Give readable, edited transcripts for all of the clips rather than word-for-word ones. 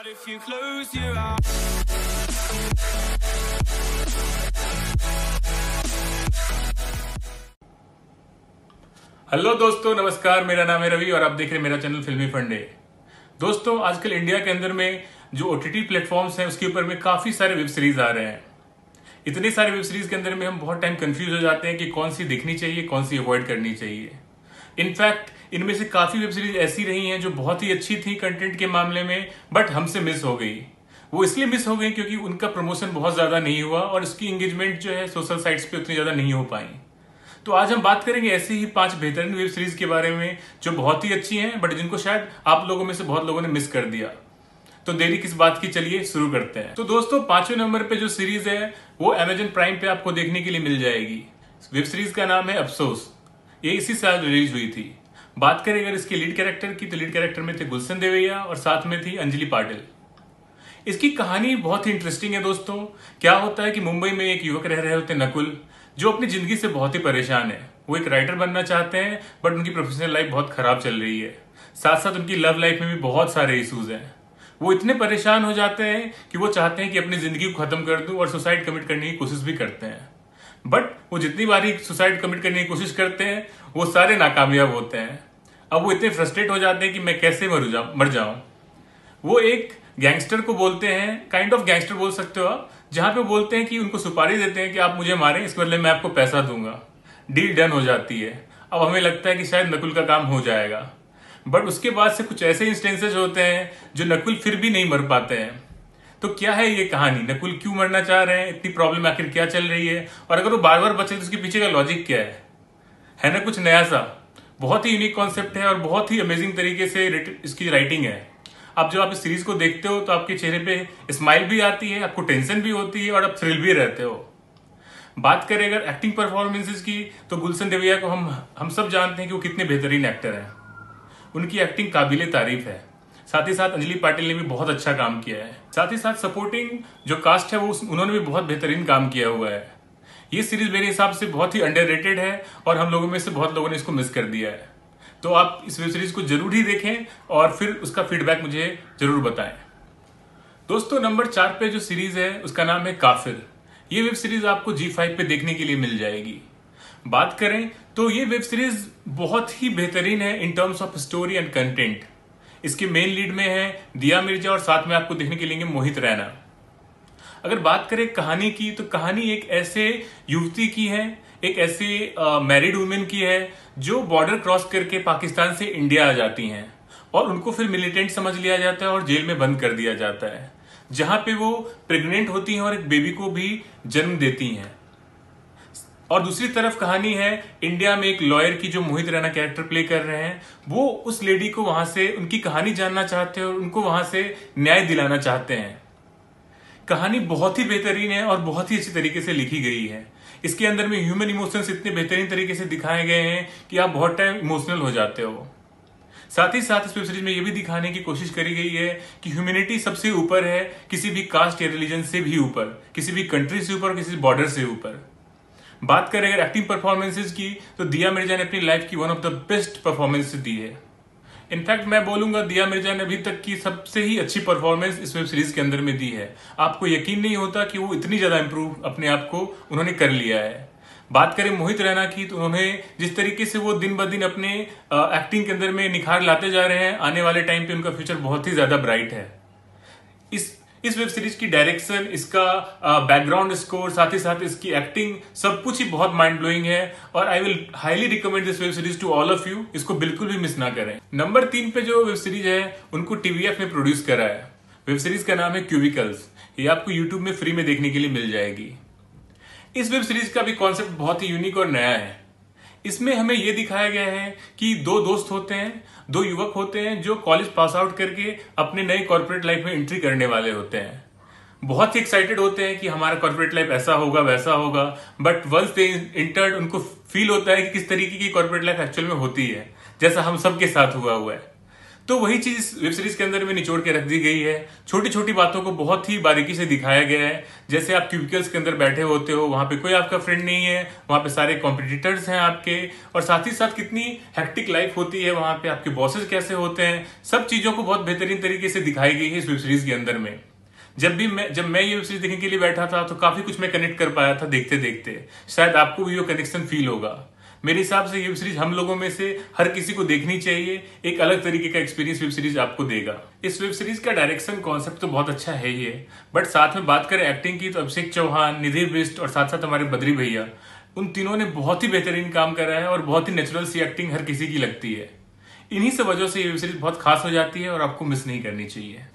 If you close your eyes. Hello दोस्तों, नमस्कार। मेरा नाम है रवि और आप देख रहे हैं मेरा चैनल फिल्मी फंडे। दोस्तों, आजकल इंडिया के अंदर में जो ओटीटी प्लेटफॉर्म्स हैं उसके ऊपर में काफी सारे वेब सीरीज आ रहे हैं। इतने सारे वेब सीरीज के अंदर में हम बहुत टाइम कंफ्यूज हो जाते हैं कि कौन सी देखनी चाहिए, कौन सी अवॉइड करनी चाहिए। इनफैक्ट इनमें से काफी वेब सीरीज ऐसी रही हैं जो बहुत ही अच्छी थी कंटेंट के मामले में, बट हमसे मिस हो गई। वो इसलिए मिस हो गई क्योंकि उनका प्रमोशन बहुत ज्यादा नहीं हुआ और उसकी एंगेजमेंट जो है सोशल साइट्स पे उतनी ज्यादा नहीं हो पाई। तो आज हम बात करेंगे ऐसे ही 5 बेहतरीन वेब सीरीज के बारे में जो बहुत ही अच्छी हैं, बट जिनको शायद आप लोगों में से बहुत लोगों ने मिस कर दिया। तो देरी किस बात की, चलिए शुरू करते हैं। तो दोस्तों, 5वें नंबर पे जो सीरीज है वो Amazon प्राइम पे आपको देखने के लिए मिल जाएगी। वेब सीरीज का नाम है अफसोस। ये इसी साल रिलीज हुई थी। बात करें अगर इसके लीड कैरेक्टर की, तो लीड कैरेक्टर में थे गुलशन देवैया और साथ में थी अंजलि पाटिल। इसकी कहानी बहुत ही इंटरेस्टिंग है दोस्तों। क्या होता है कि मुंबई में एक युवक रह रहे होते हैं नकुल, जो अपनी जिंदगी से बहुत ही परेशान है। वो एक राइटर बनना चाहते हैं, बट उनकी प्रोफेशनल लाइफ बहुत खराब चल रही है। साथ साथ उनकी लव लाइफ में भी बहुत सारे इश्यूज हैं। वो इतने परेशान हो जाते हैं कि वो चाहते हैं कि अपनी जिंदगी को खत्म कर दूं और सुसाइड कमिट करने की कोशिश भी करते हैं। बट वो जितनी बारी सुसाइड कमिट करने की कोशिश करते हैं वो सारे नाकामयाब होते हैं। अब वो इतने फ्रस्ट्रेट हो जाते हैं कि मैं कैसे मर जाऊं। वो एक गैंगस्टर को बोलते हैं, काइंड ऑफ गैंगस्टर बोल सकते हो आप, जहां पे बोलते हैं कि उनको सुपारी देते हैं कि आप मुझे मारें, इसके बदले मैं आपको पैसा दूंगा। डील डन हो जाती है। अब हमें लगता है कि शायद नकुल का काम हो जाएगा, बट उसके बाद से कुछ ऐसे इंस्टेंसेस होते हैं जो नकुल फिर भी नहीं मर पाते हैं। तो क्या है ये कहानी, नकुल क्यों मरना चाह रहे हैं, इतनी प्रॉब्लम आखिर क्या चल रही है, और अगर वो बार बार बचे तो उसके पीछे का लॉजिक क्या है ना कुछ नया सा। बहुत ही यूनिक कॉन्सेप्ट है और बहुत ही अमेजिंग तरीके से इसकी राइटिंग है। अब जब आप इस सीरीज को देखते हो तो आपके चेहरे पे स्माइल भी आती है, आपको टेंशन भी होती है और आप थ्रिल भी रहते हो। बात करें अगर एक्टिंग परफॉर्मेंसेस की, तो गुलशन देवैया को हम सब जानते हैं कि वो कितने बेहतरीन एक्टर हैं। उनकी एक्टिंग काबिले तारीफ है। साथ ही साथ अंजलि पाटिल ने भी बहुत अच्छा काम किया है। साथ ही साथ सपोर्टिंग जो कास्ट है वो उन्होंने भी बहुत बेहतरीन काम किया हुआ है। ये सीरीज मेरे हिसाब से बहुत ही अंडररेटेड है और हम लोगों में से बहुत लोगों ने इसको मिस कर दिया है। तो आप इस वेब सीरीज को जरूर ही देखें और फिर उसका फीडबैक मुझे जरूर बताएं। दोस्तों, नंबर 4 पे जो सीरीज है उसका नाम है काफिर। ये वेब सीरीज आपको G5 पे देखने के लिए मिल जाएगी। बात करें तो ये वेब सीरीज बहुत ही बेहतरीन है in terms of story and content. इसके मेन लीड में है दिया मिर्जा और साथ में आपको देखने के लिए मोहित रैना। अगर बात करें कहानी की, तो कहानी एक ऐसे युवती की है, एक ऐसे मैरिड वुमेन की है जो बॉर्डर क्रॉस करके पाकिस्तान से इंडिया आ जाती हैं और उनको फिर मिलिटेंट समझ लिया जाता है और जेल में बंद कर दिया जाता है, जहां पे वो प्रेग्नेंट होती हैं और एक बेबी को भी जन्म देती हैं। और दूसरी तरफ कहानी है इंडिया में एक लॉयर की, जो मोहित रैना कैरेक्टर प्ले कर रहे हैं। वो उस लेडी को वहां से उनकी कहानी जानना चाहते हैं और उनको वहां से न्याय दिलाना चाहते हैं। कहानी बहुत ही बेहतरीन है और बहुत ही अच्छी तरीके से लिखी गई है। इसके अंदर में ह्यूमन इमोशंस इतने बेहतरीन तरीके से दिखाए गए हैं कि आप बहुत टाइम इमोशनल हो जाते हो। साथ ही साथ इस वेब सीरीज में यह भी दिखाने की कोशिश करी गई है कि ह्यूमैनिटी सबसे ऊपर है, किसी भी कास्ट या रिलीजन से भी ऊपर, किसी भी कंट्री से ऊपर, किसी बॉर्डर से ऊपर। बात करें अगर एक्टिंग परफॉर्मेंसेज की, तो दिया मिर्जा ने अपनी लाइफ की one of the best performance दी है। इनफैक्ट मैं बोलूंगा दिया मिर्जा ने अभी तक की सबसे ही अच्छी परफॉर्मेंस इस वेब सीरीज के अंदर में दी है। आपको यकीन नहीं होता कि वो इतनी ज्यादा इंप्रूव अपने आप को उन्होंने कर लिया है। बात करें मोहित रैना की, तो उन्होंने जिस तरीके से वो दिन ब दिन अपने एक्टिंग के अंदर में निखार लाते जा रहे हैं, आने वाले टाइम पे उनका फ्यूचर बहुत ही ज्यादा ब्राइट है। इस वेब सीरीज की डायरेक्शन, इसका बैकग्राउंड स्कोर, साथ ही साथ इसकी एक्टिंग, सब कुछ ही बहुत माइंड ब्लोइंग है और I will highly recommend this web series to all of you. इसको बिल्कुल भी मिस ना करें। नंबर 3 पे जो वेब सीरीज है उनको TVF ने प्रोड्यूस करा है। वेब सीरीज का नाम है क्यूबिकल्स। ये आपको यूट्यूब में फ्री में देखने के लिए मिल जाएगी। इस वेब सीरीज का भी कॉन्सेप्ट बहुत ही यूनिक और नया है। इसमें हमें यह दिखाया गया है कि 2 दोस्त होते हैं, 2 युवक होते हैं जो कॉलेज पास आउट करके अपने नई कॉर्पोरेट लाइफ में एंट्री करने वाले होते हैं। बहुत ही एक्साइटेड होते हैं कि हमारा कॉर्पोरेट लाइफ ऐसा होगा वैसा होगा, बट वंस दे इंटर्ड उनको फील होता है कि किस तरीके की कॉर्पोरेट लाइफ एक्चुअल में होती है, जैसा हम सबके साथ हुआ है। तो वही चीज इस वेब सीरीज के अंदर में निचोड़ के रख दी गई है। छोटी छोटी बातों को बहुत ही बारीकी से दिखाया गया है। जैसे आप क्यूबिकल्स के अंदर बैठे होते हो, वहां पे कोई आपका फ्रेंड नहीं है, वहां पे सारे कॉम्पिटिटर्स हैं आपके, और साथ ही साथ कितनी हेक्टिक लाइफ होती है वहां पे, आपके बॉसेस कैसे होते हैं, सब चीजों को बहुत बेहतरीन तरीके से दिखाई गई है इस वेब सीरीज के अंदर में। जब मैं ये वेब सीरीज देखने के लिए बैठा था तो काफी कुछ मैं कनेक्ट कर पाया था देखते देखते। शायद आपको भी वो कनेक्शन फील होगा। मेरे हिसाब से ये वेब सीरीज हम लोगों में से हर किसी को देखनी चाहिए। एक अलग तरीके का एक्सपीरियंस वेब सीरीज आपको देगा। इस वेब सीरीज का डायरेक्शन कॉन्सेप्ट तो बहुत अच्छा है ही है, बट साथ में बात करें एक्टिंग की तो अभिषेक चौहान, निधि बिष्ट और साथ साथ हमारे बद्री भैया, उन तीनों ने बहुत ही बेहतरीन काम करा है और बहुत ही नेचुरल सी एक्टिंग हर किसी की लगती है। इन्हीं सब वजह से ये वेब सीरीज बहुत खास हो जाती है और आपको मिस नहीं करनी चाहिए।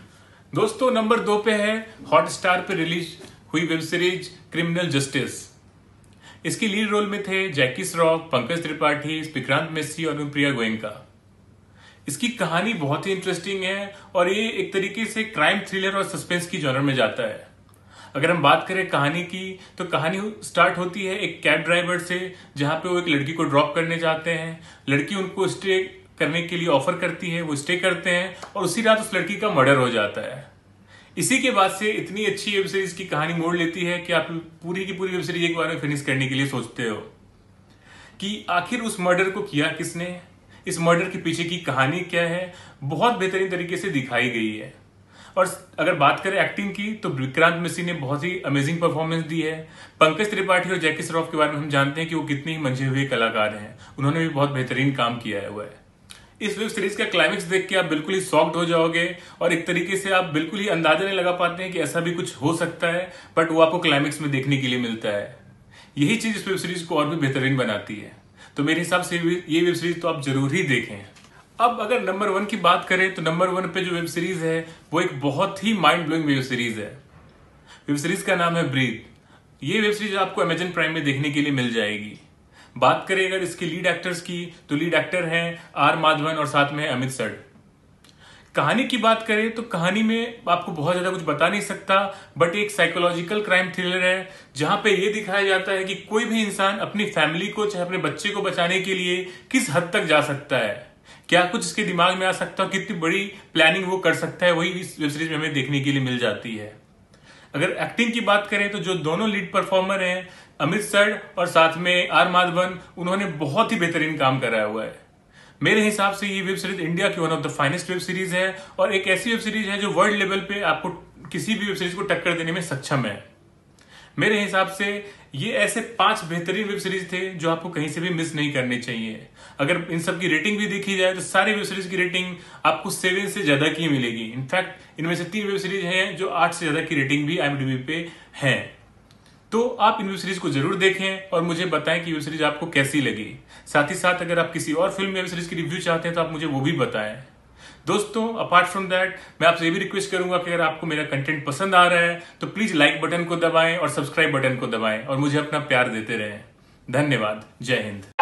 दोस्तों, नंबर 2 पे है हॉटस्टार पे रिलीज हुई वेब सीरीज क्रिमिनल जस्टिस। इसकी लीड रोल में थे जैकी श्रॉफ, पंकज त्रिपाठी, विक्रांत मेसी और अनुप्रिया गोयनका। इसकी कहानी बहुत ही इंटरेस्टिंग है और ये एक तरीके से क्राइम थ्रिलर और सस्पेंस की जॉनर में जाता है। अगर हम बात करें कहानी की तो कहानी स्टार्ट होती है एक कैब ड्राइवर से, जहां पे वो एक लड़की को ड्रॉप करने जाते हैं। लड़की उनको स्टे करने के लिए ऑफर करती है, वो स्टे करते हैं और उसी रात उस लड़की का मर्डर हो जाता है। इसी के बाद से इतनी अच्छी वेब सीरीज की कहानी मोड़ लेती है कि आप पूरी की पूरी वेब सीरीज एक बार में फिनिश करने के लिए सोचते हो कि आखिर उस मर्डर को किया किसने, इस मर्डर के पीछे की कहानी क्या है। बहुत बेहतरीन तरीके से दिखाई गई है। और अगर बात करें एक्टिंग की तो विक्रांत मेसी ने बहुत ही अमेजिंग परफॉर्मेंस दी है। पंकज त्रिपाठी और जैकी श्रॉफ के बारे में हम जानते हैं कि वो कितने ही मंझे हुए कलाकार हैं, उन्होंने भी बहुत बेहतरीन काम किया हुआ है। इस वेब सीरीज का क्लाइमेक्स देख के आप बिल्कुल ही शॉक्ड हो जाओगे और एक तरीके से आप बिल्कुल ही अंदाजा नहीं लगा पाते हैं कि ऐसा भी कुछ हो सकता है, बट वो आपको क्लाइमेक्स में देखने के लिए मिलता है। यही चीज इस वेब सीरीज को और भी बेहतरीन बनाती है। तो मेरे हिसाब से ये वेब सीरीज तो आप जरूर ही देखें। अब अगर नंबर 1 की बात करें तो नंबर 1 पे जो वेब सीरीज है वो एक बहुत ही माइंड ब्लोइंग वेब सीरीज है। वेब सीरीज का नाम है ब्रीथ। ये वेब सीरीज आपको अमेजन प्राइम में देखने के लिए मिल जाएगी। बात करें अगर इसके लीड एक्टर्स की तो लीड एक्टर हैं आर माधवन और साथ में है अमित सर। कहानी की बात करें तो कहानी में आपको बहुत ज्यादा कुछ बता नहीं सकता, बट एक साइकोलॉजिकल क्राइम थ्रिलर है जहां पे ये दिखाया जाता है कि कोई भी इंसान अपनी फैमिली को, चाहे अपने बच्चे को बचाने के लिए किस हद तक जा सकता है, क्या कुछ इसके दिमाग में आ सकता है, कितनी बड़ी प्लानिंग वो कर सकता है, वही इस वेब सीरीज में हमें देखने के लिए मिल जाती है। अगर एक्टिंग की बात करें तो जो दोनों लीड परफॉर्मर हैं अमित सर और साथ में आर माधवन, उन्होंने बहुत ही बेहतरीन काम कराया हुआ है। मेरे हिसाब से ये वेब सीरीज इंडिया की one of the finest web series है और एक ऐसी वेब सीरीज है जो वर्ल्ड लेवल पे आपको किसी भी वेब सीरीज को टक्कर देने में सक्षम है। मेरे हिसाब से ये ऐसे 5 बेहतरीन वेब सीरीज थे जो आपको कहीं से भी मिस नहीं करने चाहिए। अगर इन सब की रेटिंग भी देखी जाए तो सारी वेब सीरीज की रेटिंग आपको 7 से ज्यादा की मिलेगी। इनफैक्ट इनमें से 3 वेब सीरीज हैं जो 8 से ज्यादा की रेटिंग भी IMDb पे है। तो आप इन वेब सीरीज को जरूर देखें और मुझे बताएं कि वेब सीरीज आपको कैसी लगी। साथ ही साथ अगर आप किसी और फिल्म वेब सीरीज की रिव्यू चाहते हैं तो आप मुझे वो भी बताएं। दोस्तों, अपार्ट फ्रॉम दैट मैं आपसे ये भी रिक्वेस्ट करूंगा कि अगर आपको मेरा कंटेंट पसंद आ रहा है तो प्लीज लाइक बटन को दबाएं और सब्सक्राइब बटन को दबाएं और मुझे अपना प्यार देते रहें। धन्यवाद। जय हिंद।